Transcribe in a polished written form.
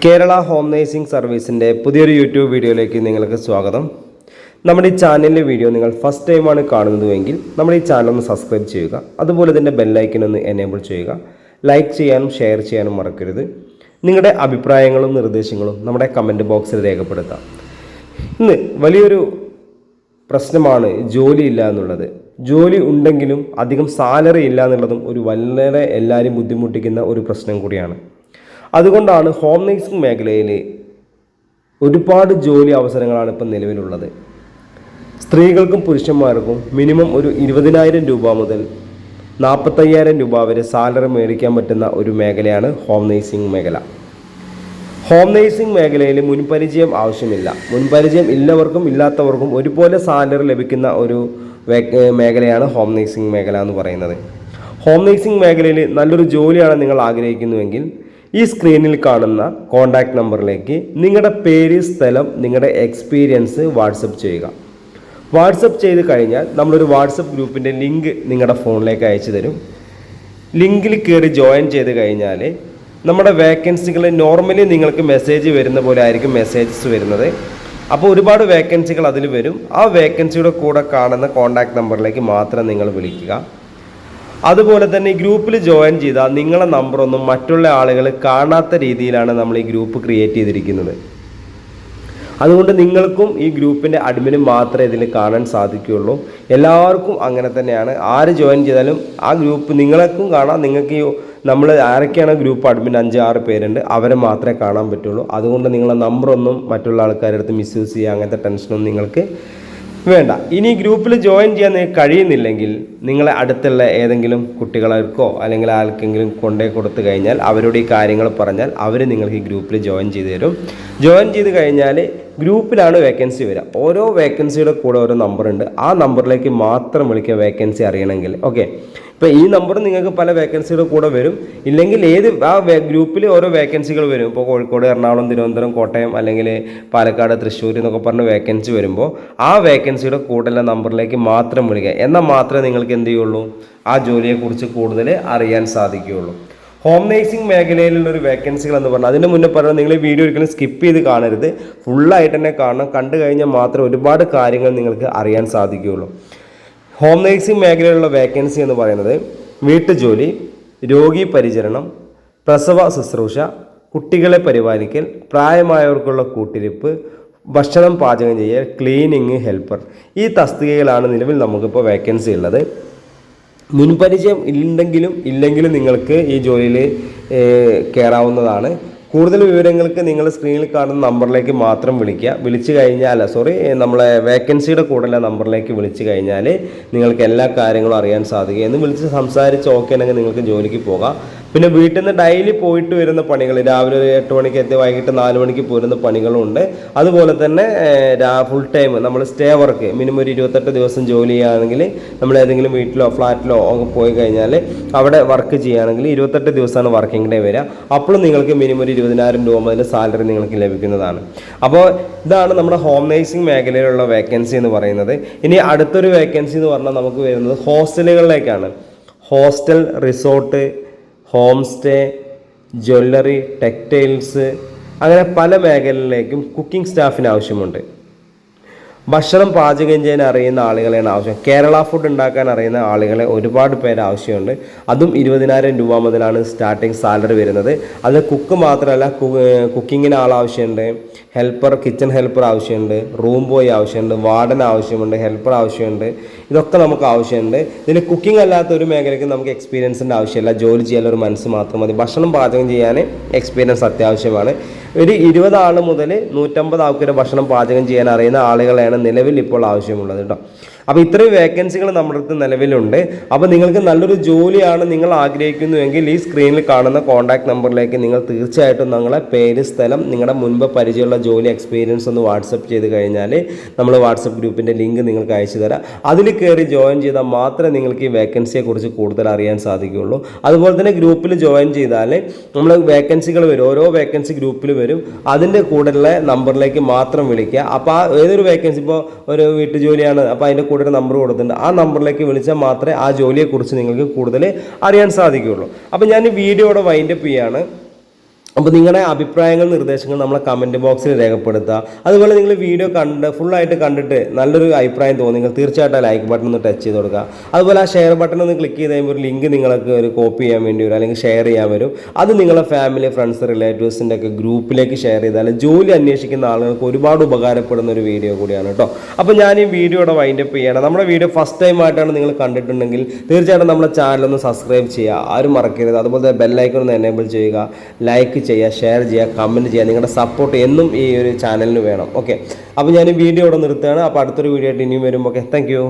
Kerala home nursing സർവീസിൻ്റെ പുതിയൊരു YouTube വീഡിയോയിലേക്ക് നിങ്ങൾക്ക് സ്വാഗതം. നമ്മുടെ ഈ ചാനലിലെ വീഡിയോ നിങ്ങൾ ഫസ്റ്റ് ടൈമാണ് കാണുന്നതെങ്കിൽ നമ്മുടെ ഈ ചാനൽ ഒന്ന് സബ്സ്ക്രൈബ് ചെയ്യുക. അതുപോലെ തന്നെ ബെല്ലൈക്കൻ ഒന്ന് എനേബിൾ ചെയ്യുക. ലൈക്ക് ചെയ്യാനും ഷെയർ ചെയ്യാനും മറക്കരുത്. നിങ്ങളുടെ അഭിപ്രായങ്ങളും നിർദ്ദേശങ്ങളും നമ്മുടെ കമൻറ്റ് ബോക്സിൽ രേഖപ്പെടുത്താം. ഇന്ന് വലിയൊരു പ്രശ്നമാണ് ജോലിയില്ല എന്നുള്ളത്. ജോലി ഉണ്ടെങ്കിലും അധികം സാലറി ഇല്ല എന്നുള്ളതും ഒരു വളരെ എല്ലാവരും ബുദ്ധിമുട്ടിക്കുന്ന ഒരു പ്രശ്നം കൂടിയാണ്. അതുകൊണ്ടാണ് ഹോം നേഴ്സിംഗ് മേഖലയിൽ ഒരുപാട് ജോലി അവസരങ്ങളാണ് ഇപ്പം നിലവിലുള്ളത്. സ്ത്രീകൾക്കും പുരുഷന്മാർക്കും മിനിമം ഒരു 20,000 രൂപ മുതൽ 45,000 രൂപ വരെ സാലറി മേടിക്കാൻ പറ്റുന്ന ഒരു മേഖലയാണ് ഹോം നേഴ്സിംഗ് മേഖല. ഹോം നേഴ്സിംഗ് മേഖലയിൽ മുൻപരിചയം ആവശ്യമില്ല. മുൻപരിചയം ഇല്ലവർക്കും ഇല്ലാത്തവർക്കും ഒരുപോലെ സാലറി ലഭിക്കുന്ന ഒരു മേഖലയാണ് ഹോം നേഴ്സിംഗ് മേഖല എന്ന് പറയുന്നത്. ഹോം നേഴ്സിംഗ് മേഖലയിൽ നല്ലൊരു ജോലിയാണ് നിങ്ങൾ ആഗ്രഹിക്കുന്നുവെങ്കിൽ ഈ സ്ക്രീനിൽ കാണുന്ന കോൺടാക്റ്റ് നമ്പറിലേക്ക് നിങ്ങളുടെ പേര്, സ്ഥലം, നിങ്ങളുടെ എക്സ്പീരിയൻസ് വാട്സപ്പ് ചെയ്യുക. വാട്സപ്പ് ചെയ്ത് കഴിഞ്ഞാൽ നമ്മളൊരു വാട്സപ്പ് ഗ്രൂപ്പിൻ്റെ ലിങ്ക് നിങ്ങളുടെ ഫോണിലേക്ക് അയച്ചു തരും. ലിങ്കിൽ കയറി ജോയിൻ ചെയ്ത് കഴിഞ്ഞാൽ നമ്മുടെ വേക്കൻസികൾ നോർമലി നിങ്ങൾക്ക് മെസ്സേജ് വരുന്ന പോലെ ആയിരിക്കും മെസ്സേജസ് വരുന്നത്. അപ്പോൾ ഒരുപാട് വേക്കൻസികൾ അതിൽ വരും. ആ വേക്കൻസിയുടെ കൂടെ കാണുന്ന കോൺടാക്റ്റ് നമ്പറിലേക്ക് മാത്രം നിങ്ങൾ വിളിക്കുക. അതുപോലെ തന്നെ ഈ ഗ്രൂപ്പിൽ ജോയിൻ ചെയ്താൽ നിങ്ങളെ നമ്പറൊന്നും മറ്റുള്ള ആളുകൾ കാണാത്ത രീതിയിലാണ് നമ്മൾ ഈ ഗ്രൂപ്പ് ക്രിയേറ്റ് ചെയ്തിരിക്കുന്നത്. അതുകൊണ്ട് നിങ്ങൾക്കും ഈ ഗ്രൂപ്പിൻ്റെ അഡ്മിനും മാത്രമേ ഇതിൽ കാണാൻ സാധിക്കുകയുള്ളൂ. എല്ലാവർക്കും അങ്ങനെ തന്നെയാണ്. ആര് ജോയിൻ ചെയ്താലും ആ ഗ്രൂപ്പ് നിങ്ങൾക്കും കാണാം. നിങ്ങൾക്ക് നമ്മൾ ആരൊക്കെയാണ് ഗ്രൂപ്പ് അഡ്മിൻ 5-6 പേരുണ്ട്, അവരെ മാത്രമേ കാണാൻ പറ്റുള്ളൂ. അതുകൊണ്ട് നിങ്ങളെ നമ്പറൊന്നും മറ്റുള്ള ആൾക്കാരുടെ അടുത്ത് മിസ്യൂസ് ചെയ്യുക അങ്ങനത്തെ ടെൻഷനൊന്നും നിങ്ങൾക്ക് വേണ്ട. ഇനി ഗ്രൂപ്പിൽ ജോയിൻ ചെയ്യാൻ കഴിയുന്നില്ലെങ്കിൽ നിങ്ങളെ അടുത്തുള്ള ഏതെങ്കിലും കുട്ടികൾക്കോ അല്ലെങ്കിൽ ആർക്കെങ്കിലും കൊണ്ടേ കൊടുത്തു കഴിഞ്ഞാൽ അവരോട് ഈ കാര്യങ്ങൾ പറഞ്ഞാൽ അവർ നിങ്ങൾക്ക് ഈ ഗ്രൂപ്പിൽ ജോയിൻ ചെയ്ത് തരും. ജോയിൻ ചെയ്ത് കഴിഞ്ഞാൽ ഗ്രൂപ്പിലാണ് വേക്കൻസി വരിക. ഓരോ വേക്കൻസിയുടെ കൂടെ ഓരോ നമ്പറുണ്ട്. ആ നമ്പറിലേക്ക് മാത്രം വിളിക്കുക വേക്കൻസി അറിയണമെങ്കിൽ. ഓക്കെ, ഇപ്പോൾ ഈ നമ്പർ നിങ്ങൾക്ക് പല വേക്കൻസിയുടെ കൂടെ വരും. ഇല്ലെങ്കിൽ ഗ്രൂപ്പിൽ ഓരോ വേക്കൻസികൾ വരും. ഇപ്പോൾ കോഴിക്കോട്, എറണാകുളം, തിരുവനന്തപുരം, കോട്ടയം അല്ലെങ്കിൽ പാലക്കാട്, തൃശ്ശൂർ എന്നൊക്കെ പറഞ്ഞ് വേക്കൻസി വരുമ്പോൾ ആ വേക്കൻസിയുടെ കൂടെയുള്ള നമ്പറിലേക്ക് മാത്രം വിളിക്കുക. എന്നാൽ മാത്രമേ നിങ്ങൾക്ക് എന്ത് ചെയ്യുള്ളൂ, ആ ജോലിയെക്കുറിച്ച് കൂടുതൽ അറിയാൻ സാധിക്കുകയുള്ളൂ. ഹോം നേഴ്സിംഗ് മേഖലയിലുള്ളൊരു വേക്കൻസികൾ എന്ന് പറഞ്ഞാൽ അതിന് മുന്നേ പറഞ്ഞാൽ നിങ്ങൾ ഈ വീഡിയോ ഒരിക്കലും സ്കിപ്പ് ചെയ്ത് കാണരുത്. ഫുള്ളായിട്ട് തന്നെ കാണണം. കണ്ടു കഴിഞ്ഞാൽ മാത്രമേ ഒരുപാട് കാര്യങ്ങൾ നിങ്ങൾക്ക് അറിയാൻ സാധിക്കുകയുള്ളൂ. ഹോം നേഴ്സിംഗ് മേഖലയിലുള്ള വേക്കൻസി എന്ന് പറയുന്നത് വീട്ടുജോലി, രോഗി പരിചരണം, പ്രസവ ശുശ്രൂഷ, കുട്ടികളെ പരിപാലിക്കൽ, പ്രായമായവർക്കുള്ള കൂട്ടിരിപ്പ്, ഭക്ഷണം പാചകം ചെയ്യൽ, ക്ലീനിങ് ഹെൽപ്പർ. ഈ തസ്തികയിലാണ് നിലവിൽ നമുക്കിപ്പോൾ വേക്കൻസി ഉള്ളത്. മുൻപരിചയം ഉണ്ടെങ്കിലും ഇല്ലെങ്കിലും നിങ്ങൾക്ക് ഈ ജോലിയിൽ കയറാവുന്നതാണ്. കൂടുതൽ വിവരങ്ങൾക്ക് നിങ്ങൾ സ്ക്രീനിൽ കാണുന്ന നമ്പറിലേക്ക് മാത്രം വിളിക്കുക. വിളിച്ചു കഴിഞ്ഞാൽ നമ്മളെ വേക്കൻസിയുടെ കൂടെയുള്ള നമ്പറിലേക്ക് വിളിച്ചു കഴിഞ്ഞാൽ നിങ്ങൾക്ക് എല്ലാ കാര്യങ്ങളും അറിയാൻ സാധിക്കും. എന്ന് വിളിച്ച് സംസാരിച്ച് ഓക്കെ ആണെങ്കിൽ നിങ്ങൾക്ക് ജോലിക്ക് പോകാം. പിന്നെ വീട്ടിൽ നിന്ന് ഡെയിലി പോയിട്ട് വരുന്ന പണികൾ, രാവിലെ ഒരു 8 മണിക്ക് എത്തി വൈകിട്ട് 4 മണിക്ക് പോരുന്ന പണികളുണ്ട്. അതുപോലെ തന്നെ ഫുൾ ടൈം നമ്മൾ സ്റ്റേ വർക്ക് മിനിമം ഒരു 28 ദിവസം ജോലി ചെയ്യുകയാണെങ്കിൽ നമ്മൾ ഏതെങ്കിലും വീട്ടിലോ ഫ്ലാറ്റിലോ ഒക്കെ പോയി കഴിഞ്ഞാൽ അവിടെ വർക്ക് ചെയ്യുകയാണെങ്കിൽ 28 ദിവസമാണ് വർക്കിംഗ് ഡേ വരിക. അപ്പോഴും നിങ്ങൾക്ക് മിനിമം ഒരു 20,000 രൂപ മുതൽ സാലറി നിങ്ങൾക്ക് ലഭിക്കുന്നതാണ്. അപ്പോൾ ഇതാണ് നമ്മുടെ ഹോം നേഴ്സിംഗ് മേഖലയിലുള്ള വേക്കൻസി എന്ന് പറയുന്നത്. ഇനി അടുത്തൊരു വേക്കൻസി എന്ന് പറഞ്ഞാൽ നമുക്ക് വരുന്നത് ഹോസ്റ്റലുകളിലേക്കാണ്. Hostel, resort, home stay, jewellery, textiles, അങ്ങനെ പല മേഖലകളിലേക്കും കുക്കിംഗ് സ്റ്റാഫിന് ആവശ്യമുണ്ട്. ഭക്ഷണം പാചകം ചെയ്യാൻ അറിയുന്ന ആളുകളെയാണ് ആവശ്യം. കേരള ഫുഡ് ഉണ്ടാക്കാൻ അറിയുന്ന ആളുകളെ ഒരുപാട് പേര് ആവശ്യമുണ്ട്. അതും 20,000 രൂപ മുതലാണ് സ്റ്റാർട്ടിങ് സാലറി വരുന്നത്. അത് കുക്ക് മാത്രമല്ല, കുക്കിങ്ങിന് ആവശ്യമുണ്ട്, ഹെൽപ്പർ, കിച്ചൺ ഹെൽപ്പർ ആവശ്യമുണ്ട്, റൂം ബോയ് ആവശ്യമുണ്ട്, വാർഡൻ ആവശ്യമുണ്ട്, ഹെൽപ്പർ ആവശ്യമുണ്ട്. ഇതൊക്കെ നമുക്ക് ആവശ്യമുണ്ട്. ഇതിൽ കുക്കിംഗ് അല്ലാത്ത ഒരു മേഖലയ്ക്ക് നമുക്ക് എക്സ്പീരിയൻസിൻ്റെ ആവശ്യമില്ല. ജോലി ചെയ്യാനുള്ള ഒരു മനസ്സ് മാത്രം മതി. ഭക്ഷണം പാചകം ചെയ്യാൻ എക്സ്പീരിയൻസ് അത്യാവശ്യമാണ്. ഒരു 20 ആൾ മുതൽ 150 ആൾക്കാരെ ഭക്ഷണം പാചകം ചെയ്യാൻ അറിയുന്ന ആളുകളെയാണ് നിലവിൽ ഇപ്പോൾ ആവശ്യമുള്ളത് കേട്ടോ. അപ്പോൾ ഇത്രയും വേക്കൻസികൾ നമ്മുടെ അടുത്ത് നിലവിലുണ്ട്. അപ്പോൾ നിങ്ങൾക്ക് നല്ലൊരു ജോലിയാണ് നിങ്ങൾ ആഗ്രഹിക്കുന്നുവെങ്കിൽ ഈ സ്ക്രീനിൽ കാണുന്ന കോൺടാക്ട് നമ്പറിലേക്ക് നിങ്ങൾ തീർച്ചയായിട്ടും നിങ്ങളെ പേര്, സ്ഥലം, നിങ്ങളുടെ മുൻപ് പരിചയമുള്ള ജോലി എക്സ്പീരിയൻസ് ഒന്ന് വാട്സപ്പ് ചെയ്ത് കഴിഞ്ഞാൽ നമ്മൾ വാട്സപ്പ് ഗ്രൂപ്പിൻ്റെ ലിങ്ക് നിങ്ങൾക്ക് അയച്ചു തരാം. അതിൽ കയറി ജോയിൻ ചെയ്താൽ മാത്രമേ നിങ്ങൾക്ക് ഈ വേക്കൻസിയെക്കുറിച്ച് കൂടുതൽ അറിയാൻ സാധിക്കുകയുള്ളൂ. അതുപോലെ തന്നെ ഗ്രൂപ്പിൽ ജോയിൻ ചെയ്താൽ നമ്മൾ വേക്കൻസികൾ വരും. ഓരോ വേക്കൻസി ഗ്രൂപ്പിൽ വരും. അതിൻ്റെ കൂടെയുള്ള നമ്പറിലേക്ക് മാത്രം വിളിക്കുക. അപ്പോൾ ഏതൊരു വേക്കൻസി, ഇപ്പോൾ ഒരു വീട്ടുജോലിയാണ്, അപ്പോൾ അതിൻ്റെ കൂടെ ഒരു നമ്പർ കൊടുത്തിട്ടുണ്ട്. ആ നമ്പറിലേക്ക് വിളിച്ചാൽ മാത്രമേ ആ ജോലിയെക്കുറിച്ച് നിങ്ങൾക്ക് കൂടുതൽ അറിയാൻ സാധിക്കുകയുള്ളൂ. അപ്പോൾ ഞാൻ ഈ വീഡിയോയുടെ വൈൻഡപ്പ് ചെയ്യാണ്. അപ്പോൾ നിങ്ങളുടെ അഭിപ്രായങ്ങൾ നിർദ്ദേശങ്ങൾ നമ്മളെ കമൻറ്റ് ബോക്സിൽ രേഖപ്പെടുത്തുക. അതുപോലെ നിങ്ങൾ വീഡിയോ ഫുള്ളായിട്ട് കണ്ടിട്ട് നല്ലൊരു അഭിപ്രായം തോന്നുമെങ്കിൽ തീർച്ചയായിട്ടും ലൈക്ക് ബട്ടൺ ഒന്ന് ടച്ച് ചെയ്ത് കൊടുക്കുക. അതുപോലെ ആ ഷെയർ ബട്ടൺ ഒന്ന് ക്ലിക്ക് ചെയ്ത് കഴിയുമ്പോൾ ഒരു ലിങ്ക് നിങ്ങൾക്ക് ഒരു കോപ്പി ചെയ്യാൻ വേണ്ടി വരും, അല്ലെങ്കിൽ ഷെയർ ചെയ്യാൻ വരും. അത് നിങ്ങളെ ഫാമിലി, ഫ്രണ്ട്സ്, റിലേറ്റീവ്സിൻ്റെ ഒക്കെ ഗ്രൂപ്പിലേക്ക് ഷെയർ ചെയ്താൽ ജോലി അന്വേഷിക്കുന്ന ആളുകൾക്ക് ഒരുപാട് ഉപകാരപ്പെടുന്ന ഒരു വീഡിയോ കൂടിയാണ് കേട്ടോ. അപ്പോൾ ഞാൻ ഈ വീഡിയോയുടെ വൈൻഡപ്പ് ചെയ്യണം. നമ്മുടെ വീഡിയോ ഫസ്റ്റ് ടൈം ആയിട്ടാണ് നിങ്ങൾ കണ്ടിട്ടുണ്ടെങ്കിൽ തീർച്ചയായിട്ടും നമ്മുടെ ചാനലൊന്ന് സബ്സ്ക്രൈബ് ചെയ്യുക, ആരും മറക്കരുത്. അതുപോലെ ബെല്ലൈക്കൺ ഒന്ന് എനേബിൾ ചെയ്യുക, ലൈക്ക് ചെയ്യുക, ഷെയർ ചെയ്യുക, കമൻറ്റ് ചെയ്യുക. നിങ്ങളുടെ സപ്പോർട്ട് എന്നും ഈ ഒരു ചാനലിന് വേണം. ഓക്കെ, അപ്പോൾ ഞാൻ ഈ വീഡിയോ ഇവിടെ നിർത്തുകയാണ്. അപ്പോൾ അടുത്തൊരു വീഡിയോ ആയിട്ട് ഇനിയും വരുമ്പോൾ ഓക്കെ, താങ്ക് യു.